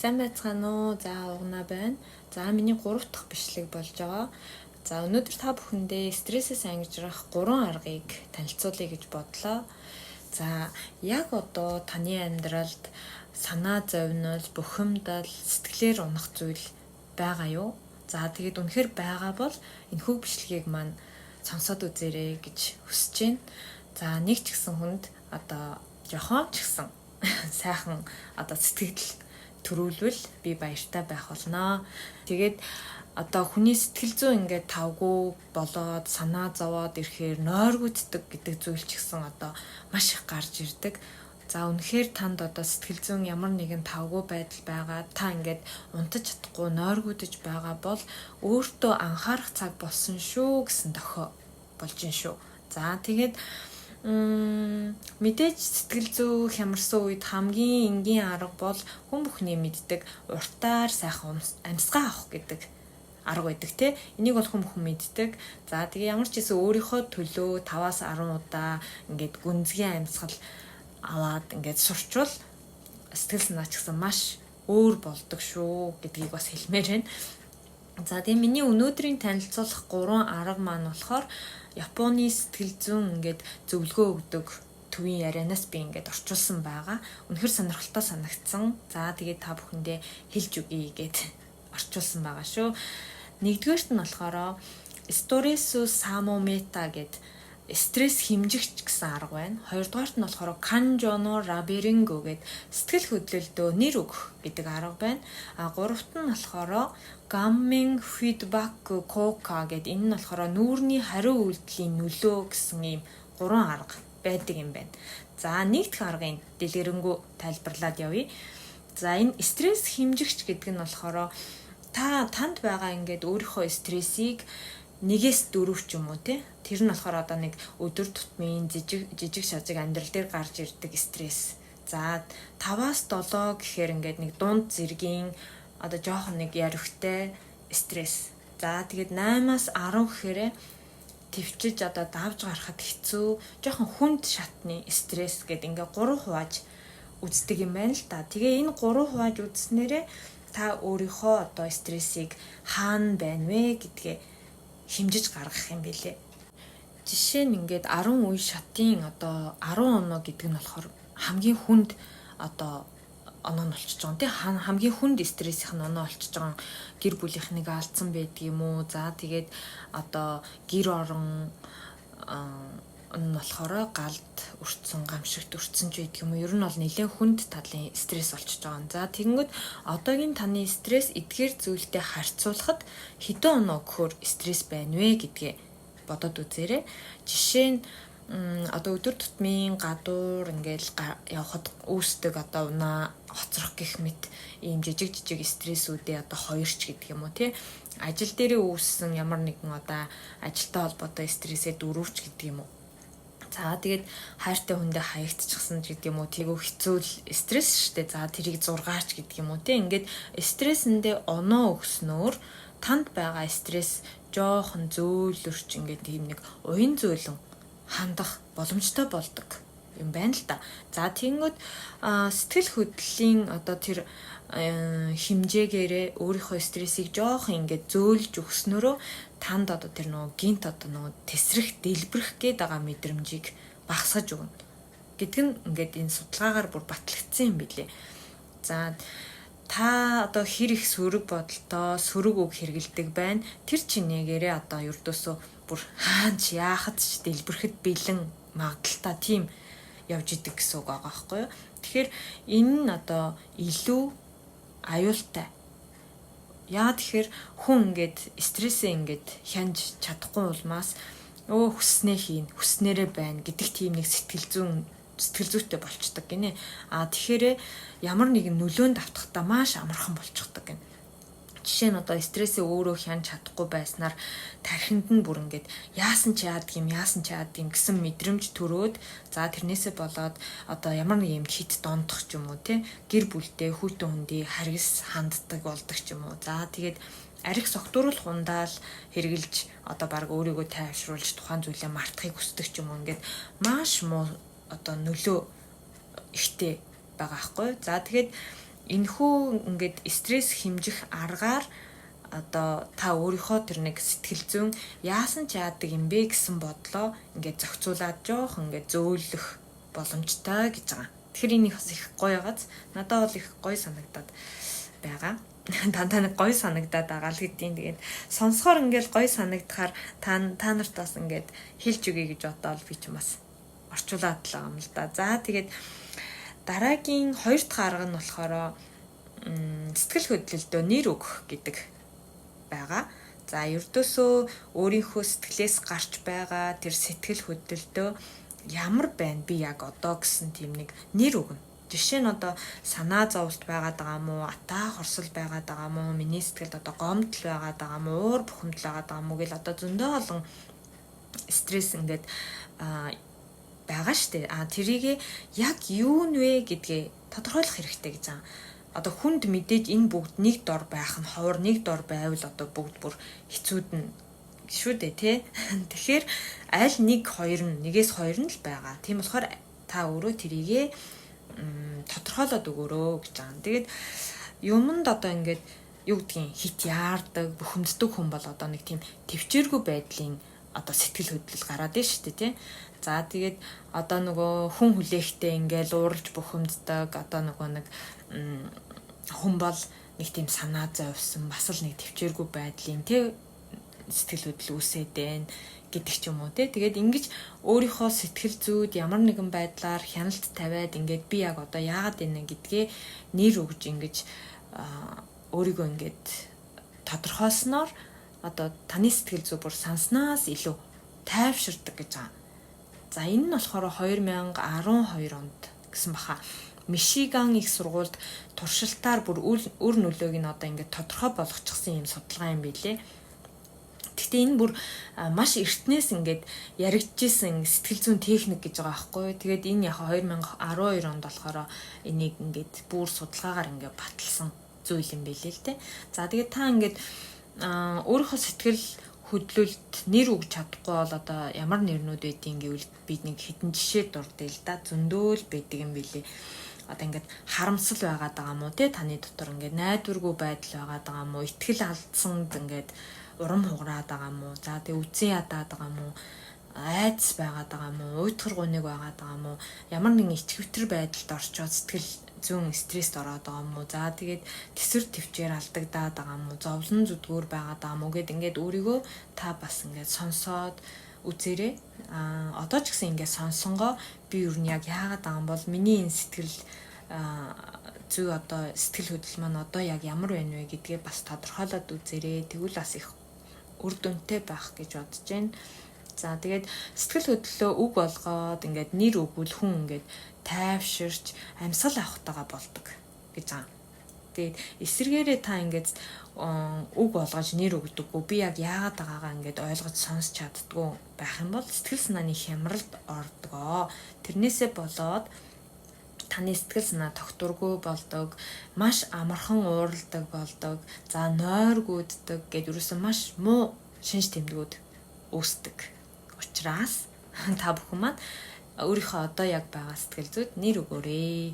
Сайн байцгаана уу? За угнаа байна. За миний 3 дахь бичлэг болж байгаа. За өнөөдөр та бүхэндээ стрессээс ангижрах 3 аргыг танилцуулъя гэж бодлоо. За яг одоо таны амьдралд санаа зовнил, бухимдал, сэтгэлээр унах зүйл байгаа юу? За тэгээд үнэхээр байгаа бол энэхүү бичлэгийг маань сонсоод үзээрэй гэж хүсэж байна. За нэг ч гэсэн хүнд одоо жохон ч гэсэн сайхан одоо сэтгэл төрүүлвэл би баяртай байх болно. Тэгээд одоо хүний сэтгэл зүй ингээд тавгүй болоод санаа зовоод ирэхээр нойргууддаг гэдэг зүйл ч гэсэн одоо маш их гарч ирдэг. За үнэхээр танд одоо сэтгэл зүйн ямар нэгэн тавгүй байдал байгаа, та ингээд унтаж чадахгүй нойргуудж байгаа бол өөртөө анхаарах цаг болсон шүү гэсэн дохио болж ин шүү. За тэгээд мэдээж сэтгэл зүй хямарсан үед хамгийн энгийн арга бол хүн бүхний мэддэг уртаар сайхан амьсгаа авах гэдэг арга байдаг те. Энийг бол хүн бүхэн мэддэг. За тэгээ ямар ч гэсэн өөрийнхөө төлөө 5-аас 10 удаа ингээд гүнзгий амьсгал аваад ингээд сурчвал сэтгэл санаа ч гэсэн маш өөр болдог шүү гэдгийг бас хэлмээр байна. За тэгээ миний өнөөдрийн танилцуулах 3 арга маань болохоор Японы сэтгэл зүйн ингээд зөвлөгөө өгдөг төвийн ярианаас би ингээд орчуулсан байгаа. Үнэхээр сонирхолтой санагдсан. За тэгээд та бүхэндээ хэлж өгье гэд орчуулсан байгаа шүү. Нэгдүгээрт нь болохоор Сторесу Самомета гэд стресс хэмжигч гэсэн арга байна. Хоёрдугаарт нь болохоор Канжоно Раберинго гэд сэтгэл хөдлөлтөө нэр өгөх гэдэг арга байна. Гуравт нь болохоор Гаммин фидбак кока гэд энэ нь болохоор нүүрний хариу үйлдэлийн нөлөө гэсэн ийм 3 арга байдаг юм байна. За нэг дэх аргын дэлгэрэнгүй тайлбарлаад явъя. За энэ стресс хэмжигч гэдэг нь болохоор танд байгаа ингээд өөрийнхөө стрессийг 1-4 ч юм уу тий. Тэр нь болохоор одоо нэг өдөр тутмын жижиг шажиг амьдрал дээр гарч ирдэг стресс. За 5-аас 7 гэхээр ингээд нэг дунд зэргийн одоо жоохон нэг яривхтай стресс. За тэгээд 8-аас 10 гэхээр төвчж одоо давж гарахад хэцүү, жоохон хүнд шатны стресс гэдэг ингээ 3 хувааж үздэг юм байна л та. Тэгээ энэ 3 хувааж үзснээрээ та өөрийнхөө одоо стрессийг хаана байна вэ гэдгээ хэмжиж гаргах юм билээ. Жишээ нь ингээд 10 үе шатын одоо 10 оноо гэдэг нь болохоор хамгийн хүнд одоо оноо нь болчихж байгаа тийм хамгийн хүнд стрессийнх нь оноо болчихж байгаа гэр бүлийнхнийг алдсан байдаг юм уу. За тэгээд одоо гэр орон нь болохоор галд өртсөн, гамшигт өртсөн ч байдаг юм уу. Ер нь бол нэлээд хүнд талын стресс болчихж байгаа. За тэгэнгүүт одоогийн таны стресс эдгээр зүйлтэй харьцуулахад хэдэн оноо өгөхөөр стресс байна вэ гэдгээ бодоод үзээрэй. Жишээ нь одоо өдөр тутмын гадуур ингээл явхад үүсдэг одоо унаа хоцрох гэх мэт ийм жижиг стрессүүдээ одоо хоёрч гэдэг юм уу тий. Ажил дээрээ үүссэн ямар нэгэн одоо ажилтай холбоотой стрессээ 4ч гэдэг юм уу. За тэгээд хайртай хүндээ хаягдчихсан гэдэг юм уу. Тэгөө хэцүү стресс штэ. За тэрийг 6ч гэдэг юм уу тий. Ингээд стрессэндээ оноо өгснөөр танд байгаа стресс жоохон зөөлөрч ингээд тийм нэг уян зөөлөн хандах боломжтой болдог юм байна л да. За тэгэнгүүт сэтгэл хөдлөлийн одоо тэр хэмжээгээрээ өөрийнхөө стрессийг жоохон ингээд зөөлж өгснөрөө танд одоо тэр нөгөө гинт одоо нөгөө тесрэх, дэлбэрэх гээд байгаа мэдрэмжийг багасгаж өгнө. Гэдэг нь ингээд энэ судалгаагаар бүр батлагдсан юм билээ. За та одоо хэр их сөрөг бодолтой сөрөг үг хэрэгэлдэг байна. Тэр чинээгээрээ одоо ердөөсөө бүр хаач яахад ч дэлбэрэхэд бэлэн магадaltaа тийм явж идэг гэсэн үг байгаа байхгүй юу. Тэгэхээр энэ нь одоо илүү аюултай. Яа тэгэхээр хүн ингээд стрессээ ингээд хянж чадахгүй улмаас хүснээ хийн, хүснээрээ байна гэдэг тийм нэг сэтгэл зүйтэй болчдөг гинэ. Тэгэхээр ямар нэгэн нөлөөнд автахдаа маш амархан болчихдог гинэ. Жишээ нь одоо стрессээ өөрөө хянж чадахгүй байснаар тархинд нь бүр ингээд яасан ч яадаг юм гэсэн мэдрэмж төрөөд за тэрнээсээ болоод одоо ямар нэг юм хит дондох ч юм уу тий гэр бүлтэй хүүтэн хүндий харгас ханддаг болдог ч юм уу. За тэгээд арх согтууруулах ундаал хэрглэж одоо баг өөрийгөө тайвшруулж тухайн зүйлээ мартахыг хүсдэг ч юм уу. Ингээд маш муу одоо нөлөө ихтэй байгаа байхгүй. За тэгээд энэхүү ингээд стресс хэмжих аргаар одоо та өөрийнхөө тэр нэг сэтгэл зүйн яасан ч яадаг юм бэ гэсэн бодлоо ингээд зохицуулаад жоох ингээд зөөлөх боломжтой гэж байгаа. Тэгэхээр энийг бас их гоё байгааз надад бол их гоё санагдаад байгаа. Дандаа нэг гоё санагдаад байгаа л гэдгийг тэгээд сонсохоор ингээд гоё санагдахаар та нарт бас ингээд хэлж өгье гэж бодоод би ч бас орчуулаад л байгаа юм л да. За тэгээд дараагийн хоёр дахь арга нь болохоор сэтгэл хөдлөлтөө нэр өгөх гэдэг байгаа. За ердөөсөө өөрийнхөө сэтгэлээс гарч байгаа тэр сэтгэл хөдлөлтөө ямар байна би яг одоо гэсэн тийм нэг нэр өгнө. Жишээ нь одоо санаа зовлт байгаад байгаа мó, атаа хорсол байгаад байгаа мó, миний сэтгэлд одоо гомдол байгаад байгаа мó, уур бухимдал байгаад байгаа мó гэл одоо зөндөө олон стресс ингээд байгаа штэ. Тэрийг яг юу нэ гэдгээ тодорхойлох хэрэгтэй гэж байгаа. Одоо хүнд мэдээж энэ бүгд нэг дор байх нь ховор нэг дор байвал одоо бүгд бүр хэцүүд нь шүү дээ тий. Тэгэхээр аль нэгээс хоёр нь л байгаа. Тийм болохоор та өөрөө тэрийг тодорхойлоод өгөөрөө гэж байгаа. Тэгээд юмд одоо ингээд юу гэдгийг хит яардаг, бухимддаг хүн бол одоо нэг тийм төвчээргүй байдлын одоо сэтгэл хөдлөл гараад байна шүү дээ тий. За тэгээд одоо нөгөө хүн хүлээхтэй ингээл ууралж бухимддаг одоо нөгөө нэг хүн бол нэг тийм санаа зовсон бас л нэг төвчээргүй байдлын тий сэтгэл хөдлөл үүсээд байна гэдэг ч юм уу тий. Тэгээд ингэж өөрийнхөө сэтгэл зүйд ямар нэгэн байдлаар хяналт тавиад ингээд би яг одоо яагаад байна гэдгээ нэр өгж ингэж өөрийгөө ингээд тодорхойлсноор одоо таны сэтгэл зүй бүр санснаас илүү тайвширдаг гэж байгаа. За энэ нь болохоор 2012 онд гэсэн баха. Мишиган их сургуульд туршилтаар бүр үр нөлөөг нь одоо ингээд тодорхой болгочихсон юм судалгаа юм билээ. Гэхдээ энэ бүр маш эртнээс ингээд яригдчихсэн сэтгэл зүйн техник гэж байгаа байхгүй. Тэгээд энэ яг 2012 онд болохоор энийг ингээд бүр судалгаагаар ингээд баталсан зүйл юм билээ л дээ. За тэгээд та ингээд өөрийнхөө сэтгэл хөдлөлт нэр өгч чадахгүй бол одоо ямар нэрнүүд байдгийг гэвэл би нэг хэдэн жишээ дурдъя л да. Зөндөөл байдаг юм билээ. Одоо ингээд харамсал байгаад байгаа мó те таны дотор ингээд найдваргүй байдал байгаад байгаа мó, итгэл алдсанд ингээд урам хугараад байгаа мó, за тэг үгүй ядаад байгаа мó, айдас байгаад байгаа мó, уйтгар гуниг байгаад байгаа мó, ямар нэгэн ичвэтэр байдалд орчоод сэтгэл зүүн стресст ороод байгаа мó, за тэгээд тэсвэр төвчээр алдагдаад байгаа мó, зовлон зүдгүүр байгаад байгаа мó гэд ингээд өөрийгөө та бас ингээд сонсоод үзээрэй. Одоо ч гэсэн ингээд сонсонгоо би юу нь яг яагаад байгаа юм бол миний энэ сэтгэл зүй одоо сэтгэл хөдлөл маань одоо яг ямар байна вэ гэдгээ бас тодорхойлоод үзээрэй. Тэгвэл бас их үр дүнтэй байх гэж бодож байна. За тэгээд сэтгэл хөдлөлөө үг болгоод ингээд нэр өгвөл хүн ингээд тайвширч амьсгал авахтайгаа болдог гэж байгаа. Тэгээд эсэргээрээ та ингээд үг болгож нэр өгдөггүй би яг яагаад байгаагаа ингээд ойлгож сонсч чаддгүй байх юм бол сэтгэл санааны хямралд ордгоо. Тэрнээсээ болоод таны сэтгэл санаа тогтворгүй болдог, маш амархан уурладаг болдог, за нойргууддаг гэд ерөөсөн маш муу шинж тэмдгүүд үүсдэг. Учираас та бүхэн маань өөрийнхөө одоо яг байгаа сэтгэл зүйд нэр өгөөрэй.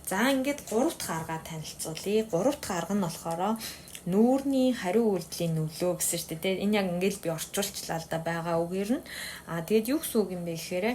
За ингээд 3 дахь аргаа танилцуулъя. 3 дахь арга нь болохоор нүүрний хариу үйлдэлийн нөлөө гэсэн шүү дээ. Энэ яг ингээд би орчуулчлаа л да байгаа үгээр нь. Тэгээд юу гэсэн үг юм бэ гэхээр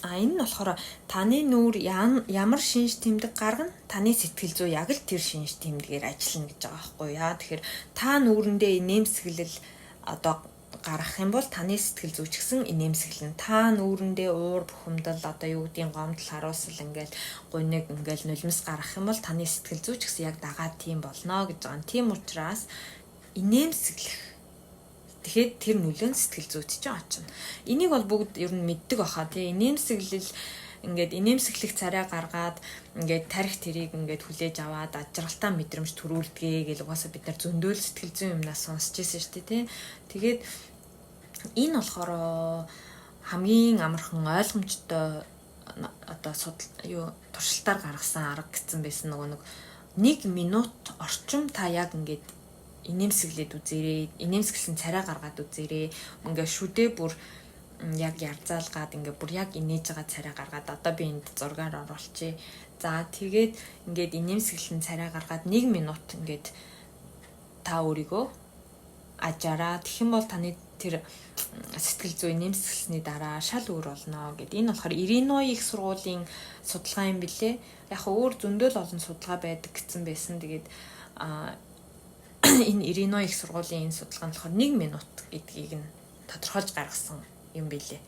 энэ нь болохоор таны нүүр ямар шинж тэмдэг гаргана, таны сэтгэл зүй яг л тэр шинж тэмдгээр ажиллана гэж байгаа байхгүй яа. Тэгэхээр та нүүрэндээ инээмсэглэл одоо гарах юм бол таны сэтгэл зүй ч гэсэн инээмсэглэн. Та нүүрэндээ уур бухимдал одоо юу гэдгийг гомдол харуулсал ингээл гуниг ингээл нулимс гарах юм бол таны сэтгэл зүй ч гэсэн яг дагаад тийм болно гэж байгаа. Тийм учраас инээмсэглэх. Тэгэхээр тэр нөлөө нь сэтгэл зүйд ч очно. Энийг бол бүгд ер нь мэддэг баха тий. Инээмсэглэл ингээд инээмсэглэх царай гаргаад ингээд тарих тэрийг ингээд хүлээж аваад ажралтай мэдрэмж төрүүлдэгэ гэл угаасаа бид нар зөндөөл сэтгэл зүйн юмнаас сонсч ирсэн шүү дээ тий. Тэгээд энэ болохоор хамгийн амархан ойлгомжтой одоо туршилтаар гаргасан арга гэсэн байсан нэг 1 минут орчим та яг ингээд инээмсэглээд үзээрэй. Инээмсэглсэн царай гаргаад үзээрэй. Ингээ шүдээ бүр яг ярзаалгаад ингээ бүр яг инээж байгаа царай гаргаад одоо би энд зургаар оруулчихъя. За тэгээд ингээд инээмсэглэн царай гаргаад 1 минут ингээд та өөрийгөө ажаараа тэгэх юм бол таны тэр сэтгэл зүй нэмсгэлсний дараа шал өөр болно гэд. Энэ болохоор Иллиной их сургуулийн судалгаа юм билээ. Яг өөр зөндөл олон судалгаа байдаг гэсэн байсан. Тэгээд энэ Иллиной их сургуулийн энэ судалгаа нь болохоор 1 минут гэдгийг нь тодорхойлж гаргасан юм билээ.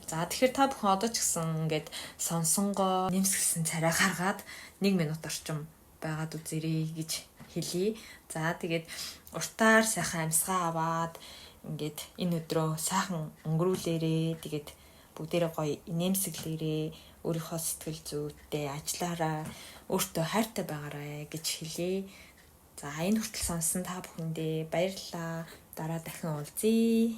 За тэгэхээр та бүхэн одоо ч гэсэн ингээд сонсонгоо нэмсгэлсэн царай гаргаад 1 минут орчим байгаад үзээрэй гэж хэлье. За тэгээд уртаар сайхан амьсгаа аваад ингээд энэ өдрөө сайхан өнгөрүүлээрээ. Тэгээд бүгдээрээ гоё инээмсэглээрээ. Өөрийнхөө сэтгэл зүйтэй ажиллаараа, өөртөө хайртай байгаарай гэж хэлье. За энэ хүртэл сонссон та бүхэндээ баярлалаа. Дараа дахин уулзъя.